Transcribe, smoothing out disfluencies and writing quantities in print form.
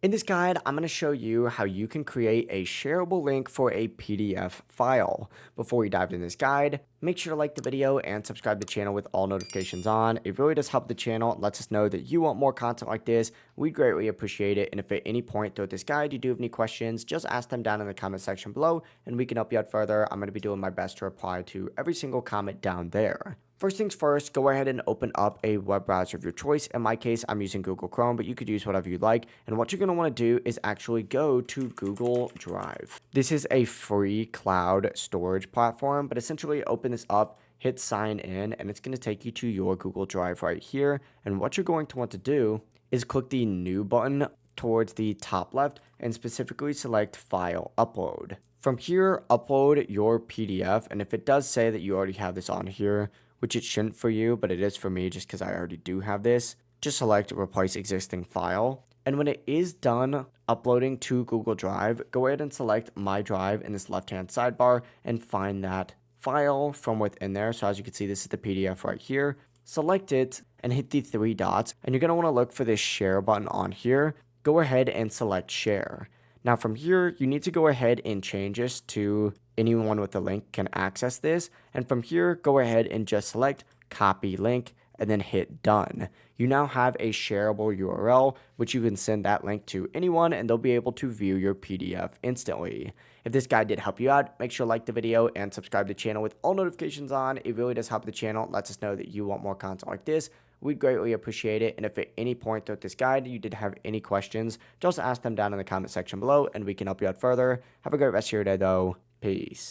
In this guide, I'm going to show you how you can create a shareable link for a PDF file. Before we dive into this guide, make sure to like the video and subscribe to the channel with all notifications on. It really does help the channel. It lets us know that you want more content like this. We greatly appreciate it. And if at any point throughout this guide you do have any questions, just ask them down in the comment section below and we can help you out further. I'm going to be doing my best to reply to every single comment down there. First things first, go ahead and open up a web browser of your choice. In my case, I'm using Google Chrome, but you could use whatever you like. And what you're going to want to do is actually go to Google Drive. This is a free cloud storage platform, but essentially open this up, hit sign in, and it's going to take you to your Google Drive right here. And what you're going to want to do is click the new button towards the top left and specifically select file upload. From here, upload your PDF. And if it does say that you already have this on here, which it shouldn't for you, but it is for me just because I already do have this, just select replace existing file. And when it is done uploading to Google Drive, go ahead and select My Drive in this left-hand sidebar and find that file from within there. So as you can see, this is the PDF right here. Select it and hit the three dots. And you're going to want to look for this share button on here. Go ahead and select share. Now from here, you need to go ahead and change this to anyone with a link can access this. And from here, go ahead and just select copy link and then hit done. You now have a shareable URL, which you can send that link to anyone and they'll be able to view your PDF instantly. If this guide did help you out, make sure to like the video and subscribe to the channel with all notifications on. It really does help the channel. It lets us know that you want more content like this. We'd greatly appreciate it. And if at any point throughout this guide you did have any questions, just ask them down in the comment section below and we can help you out further. Have a great rest of your day though. Peace.